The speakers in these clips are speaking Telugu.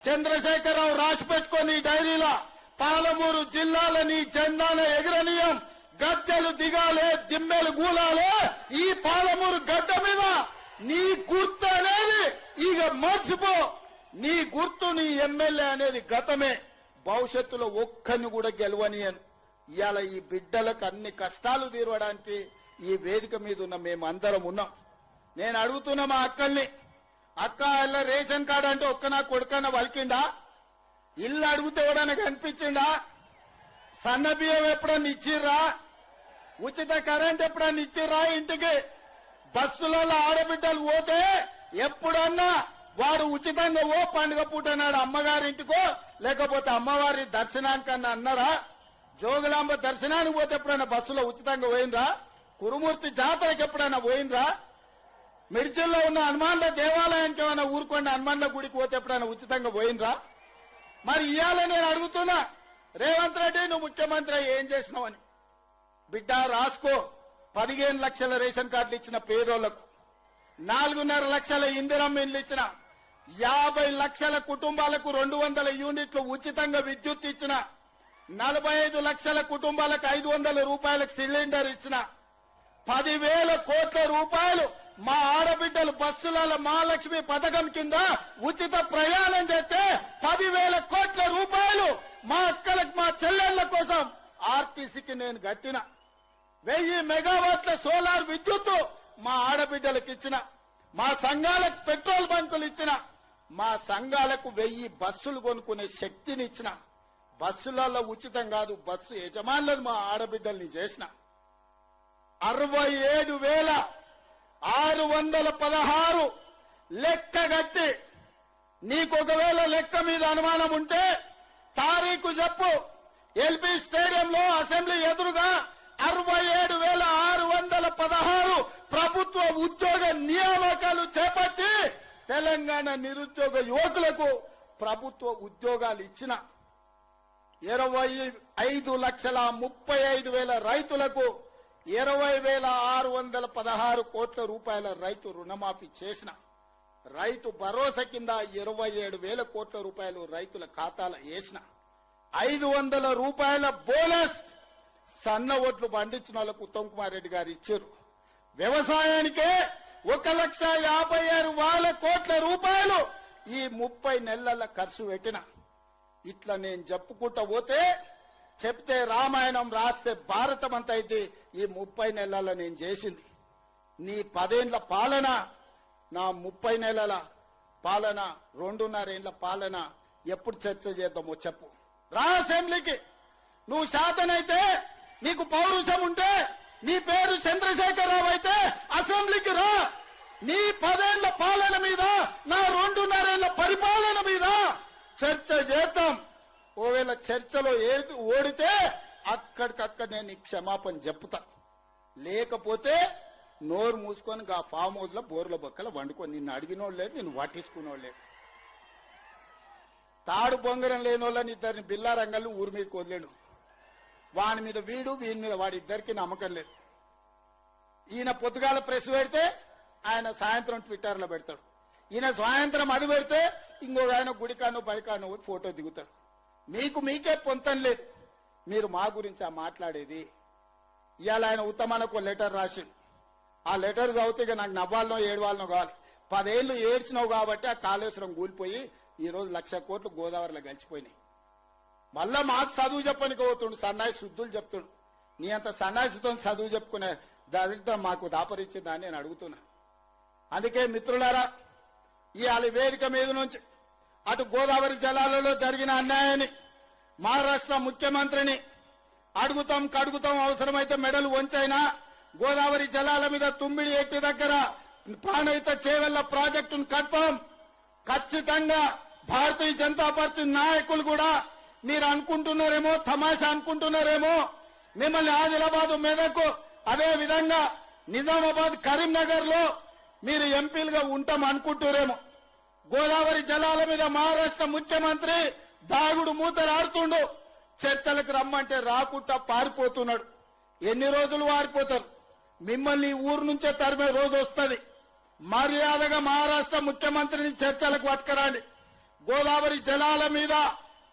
చంద్రశేఖరరావు రాసి పెట్టుకొని డైరీలా పాలమూరు జిల్లాలని జెండాన ఎగరనీయం, గద్దెలు దిగాలే, దిమ్మెలు గూలాలే. ఈ పాలమూరు గడ్డ మీద నీ గుర్తు అనేది ఇక మర్చిపో. నీ గుర్తు, నీ ఎమ్మెల్యే అనేది గతమే. భవిష్యత్తులో ఒక్కరిని కూడా గెలవనియను. ఇవాళ ఈ బిడ్డలకు అన్ని కష్టాలు తీరవడానికి ఈ వేదిక మీద ఉన్న మేమందరం ఉన్నాం. నేను అడుగుతున్నా మా అక్కల్ని, అక్క ఇలా రేషన్ కార్డు అంటే ఒక్క నా కొడుకన్నా వలికిండా? ఇల్లు అడిగితే ఎవడన్నా కనిపించిండా? సన్న బియ్యం ఎప్పుడన్నా ఇచ్చిర్రా? ఉచిత కరెంట్ ఎప్పుడన్నా ఇచ్చిర్రా? ఇంటికి బస్సులలో ఆడబిడ్డలు పోతే ఎప్పుడన్నా వాడు ఉచితంగా ఓ పండుగ పూట నాడు అమ్మగారింటికో లేకపోతే అమ్మవారి దర్శనానికన్నా అన్నారా? జోగులాంబ దర్శనానికి పోతే ఎప్పుడైనా బస్సులో ఉచితంగా పోయినరా? కురుమూర్తి జాతరకి ఎప్పుడైనా పోయినరా? మిర్చిల్లో ఉన్న హనుమాన్ల దేవాలయానికి ఏమైనా ఊరుకోండి, హనుమాన్ల గుడికి పోతే ఎప్పుడైనా ఉచితంగా పోయినరా? మరి ఇవాళ నేను అడుగుతున్నా, రేవంత్ రెడ్డి నువ్వు ముఖ్యమంత్రి ఏం చేసినావని. బిడ్డ రాసుకో. 15 లక్షల రేషన్ కార్డులు ఇచ్చిన పేదోళ్లకు, 4.5 లక్షల ఇందిరమ్మ ఇండ్లు ఇచ్చిన, 50 లక్షల కుటుంబాలకు 200 యూనిట్లు ఉచితంగా విద్యుత్ ఇచ్చిన, 45 లక్షల కుటుంబాలకు 500 రూపాయలకు సిలిండర్ ఇచ్చిన, 10,000 కోట్ల రూపాయలు మా ఆడబిడ్డలు బస్సుల మహాలక్ష్మి పథకం కింద ఉచిత ప్రయాణం చేస్తే 10,000 కోట్ల రూపాయలు మా అక్కలకు, మా చెల్లెళ్ల కోసం ఆర్టీసీకి నేను కట్టిన, 1000 మెగావాట్ల సోలార్ విద్యుత్తు మా ఆడబిడ్డలకు ఇచ్చిన, మా సంఘాలకు పెట్రోల్ బంకులు ఇచ్చిన, మా సంఘాలకు 1000 బస్సులు కొనుక్కునే శక్తిని ఇచ్చిన, బస్సులలో ఉచితం కాదు బస్సు యజమానులను మా ఆడబిడ్డల్ని చేసిన, 67,616 లెక్క కట్టి, నీకు ఒకవేళ లెక్క మీద అనుమానం ఉంటే తారీఖు చెప్పు. ఎల్బీ స్టేడియంలో అసెంబ్లీ ఎదురుగా 67,616 ప్రభుత్వ ఉద్యోగ నియామకాలు చేపట్టి తెలంగాణ నిరుద్యోగ యువకులకు ప్రభుత్వ ఉద్యోగాలు ఇచ్చిన, 25,35,000 రైతులకు 20,616 కోట్ల రూపాయల రైతు రుణమాఫీ చేసిన, రైతు భరోసా కింద 27,000 కోట్ల రూపాయలు రైతుల ఖాతాలో వేసిన, 500 రూపాయల బోనస్ సన్న ఓట్లు పండించిన వాళ్ళకు ఉత్తమ్ కుమార్ రెడ్డి గారు ఇచ్చారు. వ్యవసాయానికే 1,56,000 కోట్ల రూపాయలు ఈ 30 నెలల ఖర్చు పెట్టిన. ఇట్లా నేను చెప్పుకుంటా పోతే చెప్తే రామాయణం రాస్తే భారతం అంత అయితే ఈ 30 నెలల నేను చేసింది. నీ 10 ఏళ్ల పాలన, నా 30 నెలల పాలన, 2.5 ఏళ్ల పాలన ఎప్పుడు చర్చ చేద్దామో చెప్పు. రా అసెంబ్లీకి. నువ్వు శాతనైతే, నీకు పౌరుషం ఉంటే, నీ పేరు చంద్రశేఖరరావు అయితే అసెంబ్లీకి రా. నీ 10 ఏళ్ల పాలన మీద, నా 2.5 ఏళ్ల పరిపాలన మీద చర్చ చేద్దాం. ఒకవేళ చర్చలో ఓడితే అక్కడికక్కడ నేను నీకు క్షమాపణ చెప్తా. లేకపోతే నోరు మూసుకొని గా ఫామ్ హౌస్ లో బోర్ల బొక్కల వండుకొని, నిన్ను అడిగినోళ్ళలేదు, నిన్ను పట్టించుకున్నోళ్ళలేదు. తాడు బొంగరం లేని వాళ్ళని ఇద్దరిని బిల్లా రంగాలు ఊరి మీదకి వదిలేడు. వాని మీద వీడు, వీని మీద వాడి, ఇద్దరికి నమ్మకం లేదు. ఈయన పొద్దుగాల ప్రెస్ పెడితే ఆయన సాయంత్రం ట్విట్టర్లో పెడతాడు. ఈయన సాయంత్రం అది పెడితే ఇంకొక ఆయన గుడికానో బైకానో ఫోటో దిగుతాడు. మీకే పొంతం లేదు. మీరు మా గురించి మాట్లాడేది. ఇవాళ ఆయన ఉత్తమానికి ఒక లెటర్ రాసిండు. ఆ లెటర్ చదివితే ఇక నాకు నవ్వాలనో ఏడవాలనో కావాలి. 10 ఏళ్లు ఏడ్చినావు కాబట్టి ఆ కాళేశ్వరం కూలిపోయి ఈరోజు 1,00,000 కోట్లు గోదావరిలో గడిచిపోయినాయి. మళ్ళా మాకు చదువు చెప్పనికి పోతుండు, సన్నాయి శుద్ధులు చెప్తుండు. నీ అంత సన్నాయితో చదువు చెప్పుకునే దాంతో మాకు దాపరిచ్చిందా అని నేను అడుగుతున్నా. అందుకే మిత్రులారా, ఇవాళ వేదిక మీద నుంచి అటు గోదావరి జలాలలో జరిగిన అన్యాయాన్ని మహారాష్ట్ర ముఖ్యమంత్రిని అడుగుతాం, కడుగుతాం, అవసరమైతే మెడలు వంచైనా గోదావరి జలాల మీద తుమ్మిడి ఎట్టి దగ్గర ప్రాణహిత చేవెళ్ల ప్రాజెక్టును కట్టాం. ఖచ్చితంగా భారతీయ జనతా పార్టీ నాయకులు కూడా మీరు అనుకుంటున్నారేమో, తమాషా అనుకుంటున్నారేమో, మిమ్మల్ని ఆదిలాబాద్, మెదక్, అదే విధంగా నిజామాబాద్, కరీంనగర్ లో మీరు ఎంపీలుగా ఉంటాం అనుకుంటున్నారేమో. గోదావరి జలాల మీద మహారాష్ట్ర ముఖ్యమంత్రి దాగుడు మూతలాడుతుండు. చర్చలకు రమ్మంటే రాకుండా పారిపోతున్నాడు. ఎన్ని రోజులు పారిపోతారు? మిమ్మల్ని ఊరు నుంచే తరిమే రోజు వస్తుంది. మర్యాదగా మహారాష్ట్ర ముఖ్యమంత్రిని చర్చలకు పట్టుకురండి. గోదావరి జలాల మీద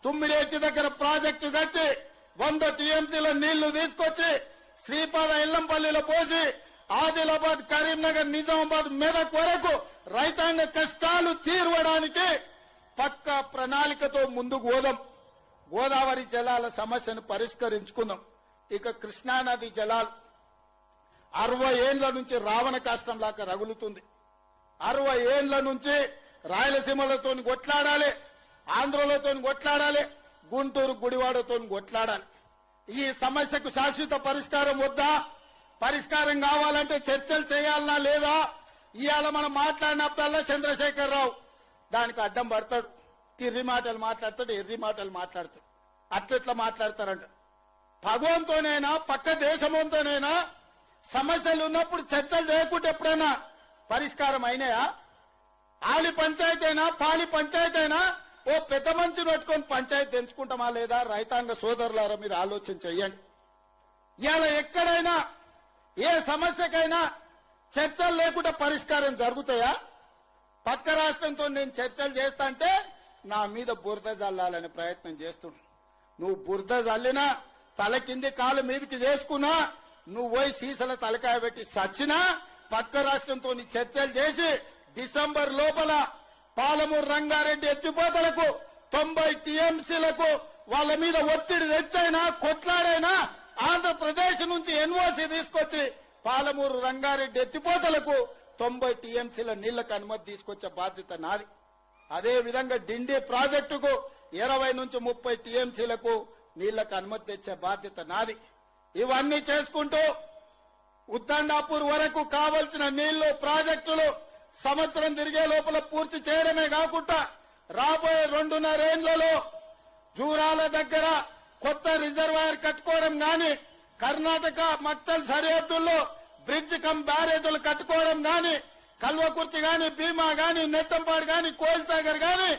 తుమ్మిడేటి దగ్గర ప్రాజెక్టు కట్టి 100 టీఎంసీల నీళ్లు తీసుకొచ్చి శ్రీపాద ఎల్లంపల్లిలో పోసి ఆదిలాబాద్, కరీంనగర్, నిజామాబాద్, మెదక్ వరకు రైతాంగ కష్టాలు తీర్వడానికి పక్కా ప్రణాళికతో ముందుకు పోదాం. గోదావరి జలాల సమస్యను పరిష్కరించుకుందాం. ఇక కృష్ణానది జలాలు 60 ఏండ్ల నుంచి రావణ కాష్టంలాగా రగులుతుంది. 60 ఏండ్ల నుంచి రాయలసీమలతో కొట్లాడాలి, ఆంధ్రలతో కొట్లాడాలి, గుంటూరు గుడివాడతో కొట్లాడాలి. ఈ సమస్యకు శాశ్వత పరిష్కారం వద్దా? పరిష్కారం కావాలంటే చర్చలు చేయాలనా లేదా? ఇవాళ మనం మాట్లాడినప్పుడల్లా చంద్రశేఖరరావు దానికి అడ్డం పడతాడు. తిర్రి మాటలు మాట్లాడతాడు, ఎర్రి మాటలు మాట్లాడతాడు. అట్లెట్లా మాట్లాడతారంట. భగవంతోనైనా పక్క దేశంతోనైనా సమస్యలు ఉన్నప్పుడు చర్చలు చేయకుంటే ఎప్పుడైనా పరిష్కారం అయినాయా? ఆలి పంచాయతీ అయినా పాలి పంచాయతీ అయినా ఓ పెద్ద మనిషిని పెట్టుకొని పంచాయతీ తెంచుకుంటామా లేదా? రైతాంగ సోదరులారా మీరు ఆలోచన చెయ్యండి. ఇవాళ ఎక్కడైనా ఏ సమస్యకైనా చర్చలు లేకుండా పరిష్కారం జరుగుతాయా? పక్క రాష్ట్రంతో నేను చర్చలు చేస్తా అంటే నా మీద బురద జల్లాలనే ప్రయత్నం చేస్తున్నా. నువ్వు బురద జల్లినా తల కింది కాలు మీదకి చేసుకున్నా నువ్వు పోయి సీసల తలకాయ పెట్టి సచ్చినా పక్క రాష్ట్రంతో చర్చలు చేసి డిసెంబర్ లోపల పాలమూరు రంగారెడ్డి ఎత్తిపోతలకు 90 టీఎంసీలకు వాళ్ళ మీద ఒత్తిడి తెచ్చైనా కొట్లాడైనా ఆంధ్రప్రదేశ్ నుంచి ఎన్ఓసీ తీసుకొచ్చి పాలమూరు రంగారెడ్డి ఎత్తిపోతలకు 90 టీఎంసీల నీళ్లకు అనుమతి తీసుకొచ్చే బాధ్యత నాది. అదే విధంగా డిండి ప్రాజెక్టుకు 20 నుంచి 30 టీఎంసీలకు నీళ్లకు అనుమతి తెచ్చే బాధ్యత నాది. ఇవన్నీ చేసుకుంటూ ఉద్దండాపూర్ వరకు కావలసిన నీళ్లు ప్రాజెక్టులు సంవత్సరం తిరిగే లోపల పూర్తి చేయడమే కాకుండా రాబోయే 2.5 ఏళ్లలో జూరాల దగ్గర కొత్త రిజర్వాయర్ కట్టుకోవడం గాని, కర్ణాటక మక్తల్ సరిహద్దుల్లో బ్రిడ్జ్ కమ్ బ్యారేజీలు కట్టుకోవడం గాని, కల్వకుర్తి గాని, భీమా గాని, నెట్టంపాడు గాని, కోయిల్సాగర్ గాని,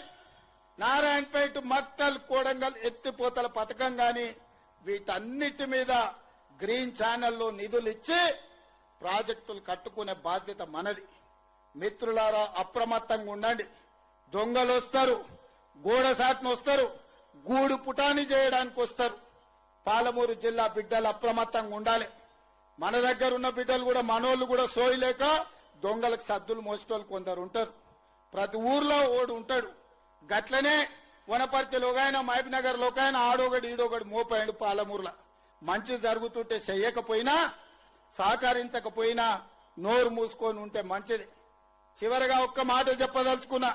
నారాయణపేట, మక్తల్, కోడంగల్ ఎత్తిపోతల పథకం గాని వీటన్నిటి మీద గ్రీన్ ఛానల్లో నిధులు ఇచ్చి ప్రాజెక్టులు కట్టుకునే బాధ్యత మనది. మిత్రులారా అప్రమత్తంగా ఉండండి. దొంగలు వస్తారు, గూడసాట్ను వస్తారు, గూడు పుటాని చేయడానికి వస్తారు. పాలమూరు జిల్లా బిడ్డలు అప్రమత్తంగా ఉండాలి. మన దగ్గర ఉన్న బిడ్డలు కూడా మనోళ్ళు కూడా సోయలేక దొంగలకు సద్దులు మోసేటోళ్ళు కొందరు ఉంటారు. ప్రతి ఊర్లో ఓడు ఉంటాడు. గట్లనే వనపర్తిలో ఒకైనా, మహబూబ్నగర్లో ఒకైనా ఆడొకడు ఈడొకడు మోపాడు. పాలమూరులో మంచి జరుగుతుంటే చెయ్యకపోయినా సహకరించకపోయినా నోరు మూసుకొని ఉంటే మంచిది. చివరగా ఒక్క మాట చెప్పదలుచుకున్నా.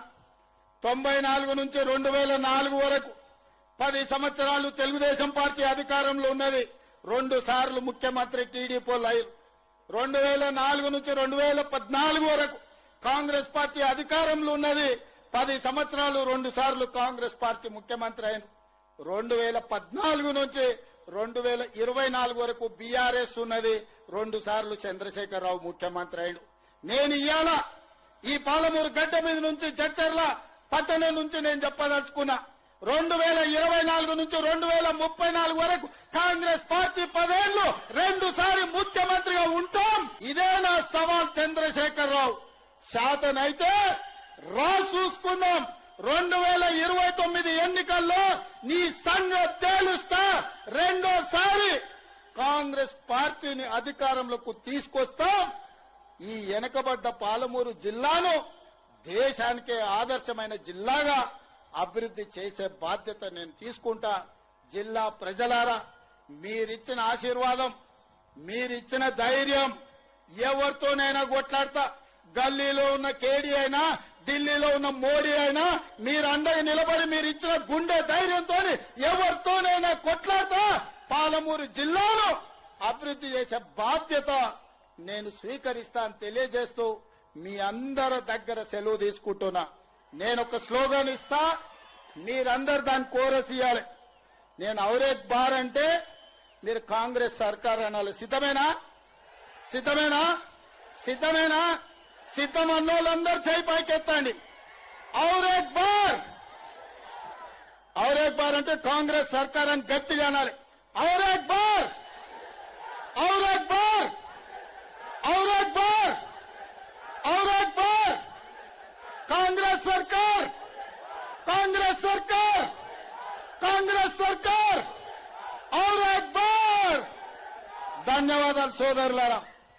94 నుంచి 2004 వరకు 10 సంవత్సరాలు తెలుగుదేశం పార్టీ అధికారంలో ఉన్నది. 2 సార్లు ముఖ్యమంత్రి టీడీపీ లైవ్. 2004 నుంచి 2014 వరకు కాంగ్రెస్ పార్టీ అధికారంలో ఉన్నది. 10 సంవత్సరాలు 2 సార్లు కాంగ్రెస్ పార్టీ ముఖ్యమంత్రి అయిన. 2014 నుంచి 2024 వరకు బీఆర్ఎస్ ఉన్నది. 2 సార్లు చంద్రశేఖరరావు ముఖ్యమంత్రి అయిన. నేను ఇవాళ ఈ పాలమూరు గడ్డ మీద నుంచి చచ్చర్ల పట్టణం నుంచి నేను చెప్పదలుచుకున్నా. 2024 నుంచి 2034 వరకు కాంగ్రెస్ పార్టీ 10 ఏళ్లు 2 సార్లు ముఖ్యమంత్రిగా ఉంటాం. ఇదే నా సవాల్ చంద్రశేఖరరావు. శాతనైతే రా చూసుకుందాం. 2029 ఎన్నికల్లో నీ సంగతి తేలుస్తా. రెండోసారి కాంగ్రెస్ పార్టీని అధికారంలోకి తీసుకొస్తాం. ఈ వెనుకబడ్డ పాలమూరు జిల్లాను దేశానికే ఆదర్శమైన జిల్లాగా అభివృద్ధి చేసే బాధ్యత నేను తీసుకుంటా. జిల్లా ప్రజలారా మీరిచ్చిన ఆశీర్వాదం, మీరిచ్చిన ధైర్యం ఎవరితోనైనా కొట్లాడతా. గల్లీలో ఉన్న కేడీ అయినా, ఢిల్లీలో ఉన్న మోడీ అయినా మీరు అండగా నిలబడి మీరు ఇచ్చిన గుండె ధైర్యంతో ఎవరితోనైనా కొట్లాడతా. పాలమూరు జిల్లాను అభివృద్ధి చేసే బాధ్యత నేను స్వీకరిస్తాను తెలియజేస్తూ మీ అందరి దగ్గర సెలవు తీసుకుంటున్నా. నేను ఒక స్లోగన్ ఇస్తా, మీరందరు దాన్ని కోరస్ ఇవ్వాలి. నేను ఔరేక్ బార్ అంటే మీరు కాంగ్రెస్ సర్కార్ అనాలి. సిద్ధమేనా? సిద్ధమేనా? సిద్ధమేనా? సిద్ధం అన్నోళ్ళందరూ చేయి పైకెత్తండి. ఔరేక్ బార్. ఔరేక్ బార్ అంటే కాంగ్రెస్ సర్కార్ అని గట్టిగా అనాలి. ఔరేక్ బార్. ఔరేక్ బార్. ఔరేక్ బార్. ఔరేక్ బార్. కాంగ్రెస్ సర్కార్. కాంగ్రెస్ సర్కార్ ఔర్ ఎక్ బార్ ధన్యవాదాలు సోదరులారా.